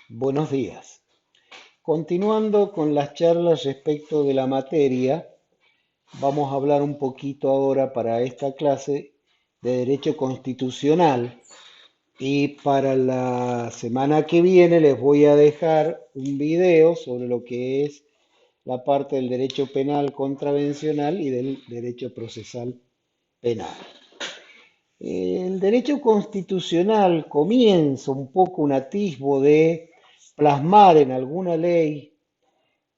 Buenos días. Continuando con las charlas respecto de la materia, vamos a hablar un poquito ahora para esta clase de derecho constitucional y para la semana que viene les voy a dejar un video sobre lo que es la parte del derecho penal contravencional y del derecho procesal penal. El derecho constitucional comienza un poco un atisbo de plasmar en alguna ley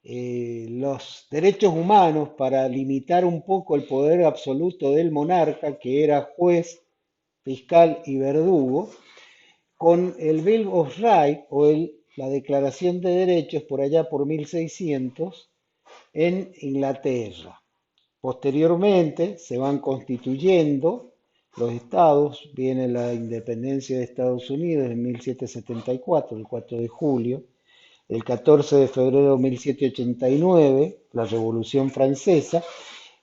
los derechos humanos para limitar un poco el poder absoluto del monarca, que era juez, fiscal y verdugo, con el Bill of Rights la Declaración de Derechos por allá por 1600 en Inglaterra. Posteriormente se van constituyendo los estados, viene la independencia de Estados Unidos en 1774, el 4 de julio, el 14 de febrero de 1789, la Revolución Francesa,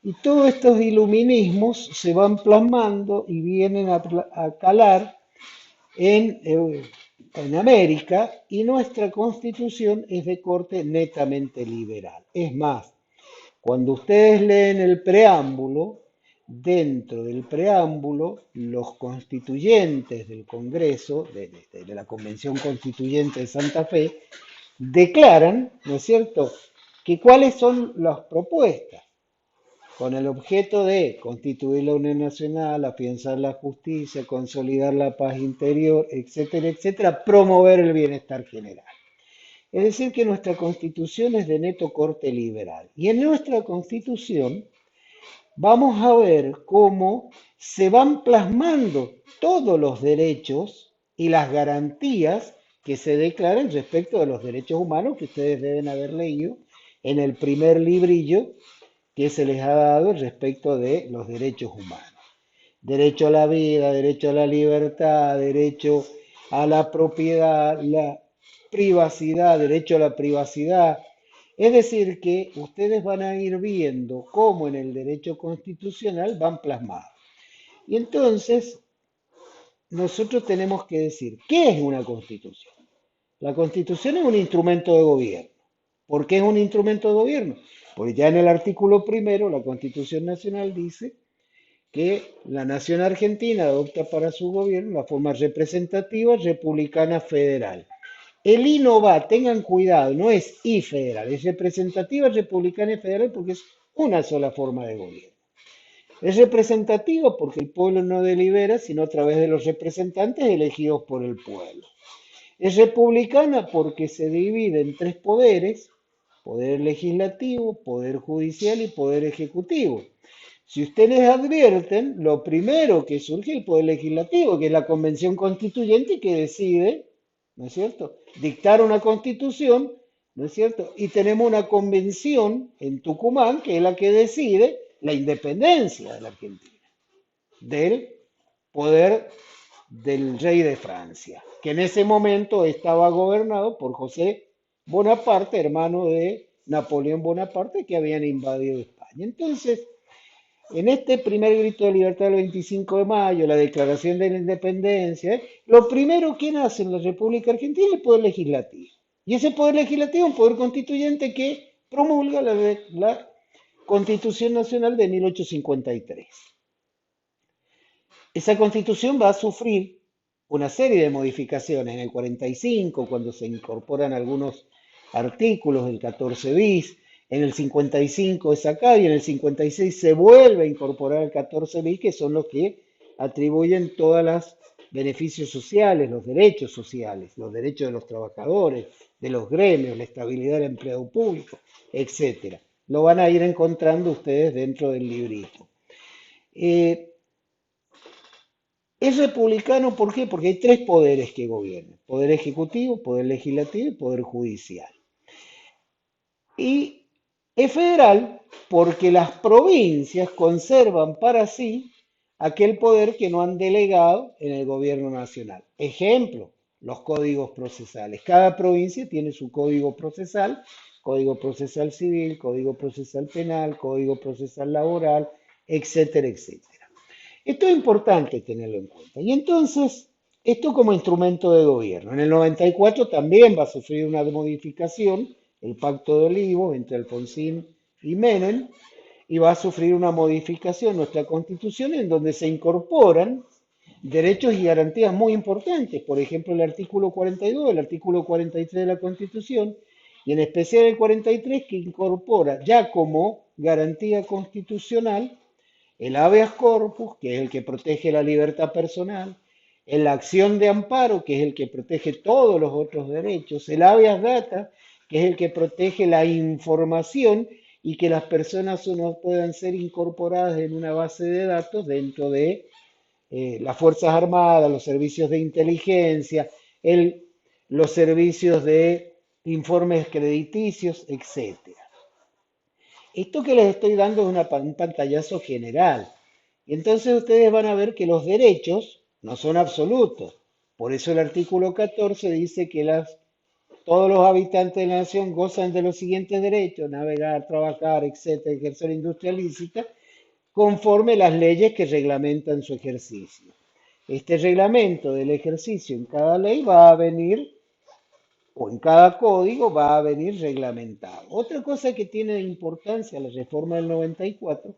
y todos estos iluminismos se van plasmando y vienen a calar en América, y nuestra constitución es de corte netamente liberal. Es más, cuando ustedes leen el preámbulo, dentro del preámbulo, los constituyentes del Congreso, de la Convención Constituyente de Santa Fe, declaran, ¿no es cierto?, que cuáles son las propuestas, con el objeto de constituir la Unión Nacional, afianzar la justicia, consolidar la paz interior, etcétera, etcétera, promover el bienestar general. Es decir, que nuestra constitución es de neto corte liberal. Y en nuestra constitución vamos a ver cómo se van plasmando todos los derechos y las garantías que se declaran respecto de los derechos humanos que ustedes deben haber leído en el primer librillo que se les ha dado respecto de los derechos humanos. Derecho a la vida, derecho a la libertad, derecho a la propiedad, la privacidad, derecho a la privacidad. Es decir, que ustedes van a ir viendo cómo en el derecho constitucional van plasmados. Y entonces nosotros tenemos que decir, ¿qué es una constitución? La constitución es un instrumento de gobierno. ¿Por qué es un instrumento de gobierno? Porque ya en el artículo primero, la Constitución Nacional dice que la nación argentina adopta para su gobierno la forma representativa republicana federal. El I no va, tengan cuidado, no es I federal, es representativa republicana y federal porque es una sola forma de gobierno. Es representativa porque el pueblo no delibera, sino a través de los representantes elegidos por el pueblo. Es republicana porque se divide en tres poderes: poder legislativo, poder judicial y poder ejecutivo. Si ustedes advierten, lo primero que surge es el poder legislativo, que es la convención constituyente que decide, ¿no es cierto?, dictar una constitución, ¿no es cierto? Y tenemos una convención en Tucumán que es la que decide la independencia de la Argentina, del poder del rey de Francia, que en ese momento estaba gobernado por José Bonaparte, hermano de Napoleón Bonaparte, que habían invadido España. Entonces, en este primer grito de libertad del 25 de mayo, la declaración de la independencia, lo primero que nace en la República Argentina es el poder legislativo. Y ese poder legislativo es un poder constituyente que promulga la Constitución Nacional de 1853. Esa constitución va a sufrir una serie de modificaciones en el 45, cuando se incorporan algunos artículos del 14 bis, en el 55 es sacado y en el 56 se vuelve a incorporar el 14 bis, que son los que atribuyen todos los beneficios sociales, los derechos de los trabajadores, de los gremios, la estabilidad del empleo público, etcétera. Lo van a ir encontrando ustedes dentro del librito. Es republicano, ¿por qué? Porque hay tres poderes que gobiernan: poder ejecutivo, poder legislativo y poder judicial. Y es federal porque las provincias conservan para sí aquel poder que no han delegado en el gobierno nacional. Ejemplo, los códigos procesales. Cada provincia tiene su código procesal civil, código procesal penal, código procesal laboral, etcétera, etcétera. Esto es importante tenerlo en cuenta. Y entonces, Esto como instrumento de gobierno. En el 94 también va a sufrir una modificación, el Pacto de Olivos entre Alfonsín y Menem, y va a sufrir una modificación nuestra Constitución en donde se incorporan derechos y garantías muy importantes, por ejemplo el artículo 42, el artículo 43 de la Constitución, y en especial el 43 que incorpora ya como garantía constitucional el habeas corpus, que es el que protege la libertad personal, la acción de amparo, que es el que protege todos los otros derechos, el habeas data, que es el que protege la información y que las personas no puedan ser incorporadas en una base de datos dentro de las Fuerzas Armadas, los servicios de inteligencia, los servicios de informes crediticios, etcétera. Esto que les estoy dando es un pantallazo general. Y entonces ustedes van a ver que los derechos no son absolutos. Por eso el artículo 14 dice que todos los habitantes de la nación gozan de los siguientes derechos: navegar, trabajar, etcétera, ejercer industria lícita, conforme las leyes que reglamentan su ejercicio. Este reglamento del ejercicio en cada ley va a venir o en cada código va a venir reglamentado. Otra cosa que tiene importancia la reforma del 94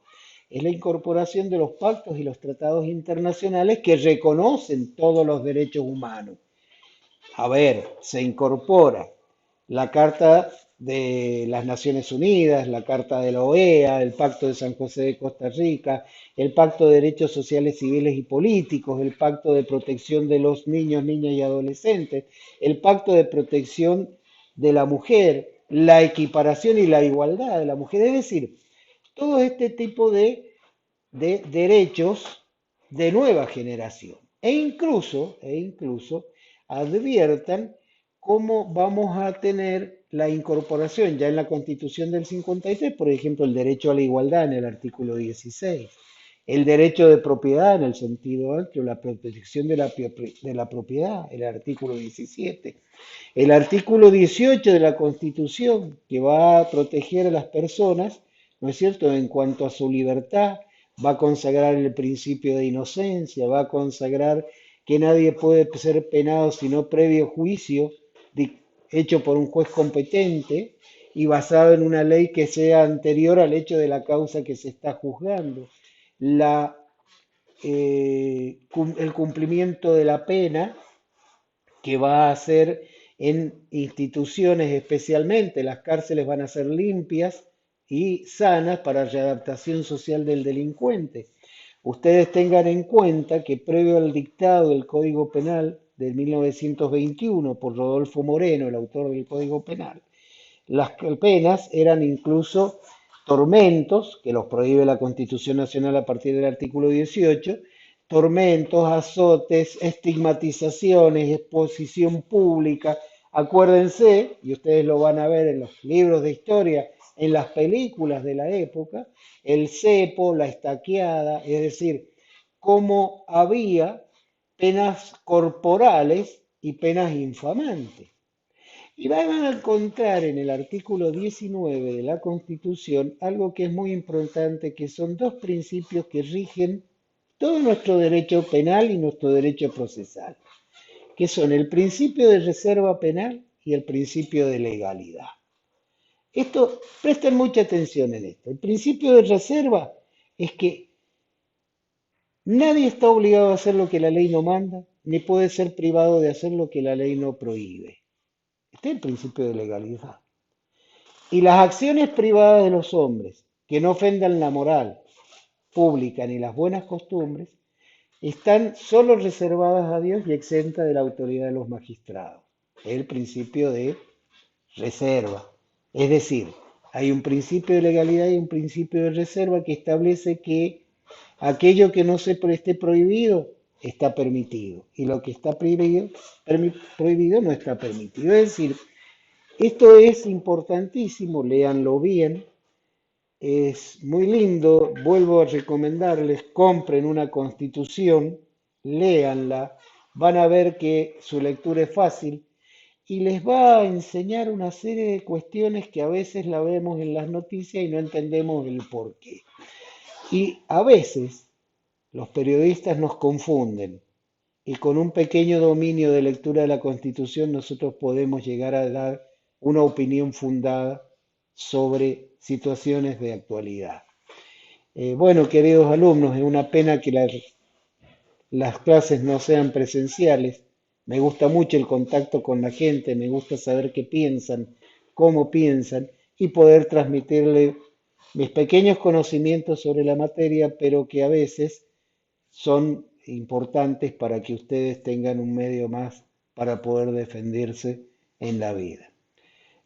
es la incorporación de los pactos y los tratados internacionales que reconocen todos los derechos humanos. A ver, se incorpora la Carta de las Naciones Unidas, la Carta de la OEA, el Pacto de San José de Costa Rica, el Pacto de Derechos Sociales, Civiles y Políticos, el Pacto de Protección de los Niños, Niñas y Adolescentes, el Pacto de Protección de la Mujer, la equiparación y la igualdad de la mujer. Es decir, todo este tipo de derechos de nueva generación. E incluso adviertan cómo vamos a tener la incorporación ya en la Constitución del 53, por ejemplo, el derecho a la igualdad en el artículo 16, el derecho de propiedad en el sentido amplio, la protección de la propiedad, el artículo 17, el artículo 18 de la Constitución, que va a proteger a las personas, ¿no es cierto?, en cuanto a su libertad, va a consagrar el principio de inocencia, va a consagrar que nadie puede ser penado sino previo juicio hecho por un juez competente y basado en una ley que sea anterior al hecho de la causa que se está juzgando. La, el cumplimiento de la pena que va a ser en instituciones especialmente, las cárceles van a ser limpias y sanas para readaptación social del delincuente. Ustedes tengan en cuenta que previo al dictado del Código Penal de 1921 por Rodolfo Moreno, el autor del Código Penal, las penas eran incluso tormentos, que los prohíbe la Constitución Nacional a partir del artículo 18, tormentos, azotes, estigmatizaciones, exposición pública. Acuérdense, y ustedes lo van a ver en los libros de historia, en las películas de la época, el cepo, la estaqueada, es decir, cómo había penas corporales y penas infamantes. Y van a encontrar en el artículo 19 de la Constitución algo que es muy importante, que son dos principios que rigen todo nuestro derecho penal y nuestro derecho procesal, que son el principio de reserva penal y el principio de legalidad. Esto, presten mucha atención en esto. El principio de reserva es que nadie está obligado a hacer lo que la ley no manda, ni puede ser privado de hacer lo que la ley no prohíbe. Este es el principio de legalidad. Y las acciones privadas de los hombres que no ofendan la moral pública ni las buenas costumbres están solo reservadas a Dios y exentas de la autoridad de los magistrados. Es el principio de reserva. Es decir, hay un principio de legalidad y un principio de reserva que establece que aquello que no se esté prohibido está permitido y lo que está prohibido no está permitido. Es decir, esto es importantísimo, léanlo bien, es muy lindo, vuelvo a recomendarles, compren una constitución, léanla, van a ver que su lectura es fácil y les va a enseñar una serie de cuestiones que a veces la vemos en las noticias y no entendemos el por qué. Y a veces los periodistas nos confunden y con un pequeño dominio de lectura de la Constitución nosotros podemos llegar a dar una opinión fundada sobre situaciones de actualidad. Bueno, queridos alumnos, es una pena que las clases no sean presenciales. Me gusta mucho el contacto con la gente, me gusta saber qué piensan, cómo piensan y poder transmitirle mis pequeños conocimientos sobre la materia, pero que a veces son importantes para que ustedes tengan un medio más para poder defenderse en la vida.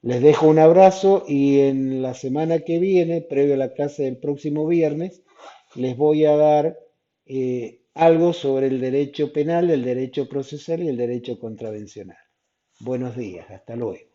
Les dejo un abrazo y en la semana que viene, previo a la clase del próximo viernes, les voy a dar algo sobre el derecho penal, el derecho procesal y el derecho contravencional. Buenos días, hasta luego.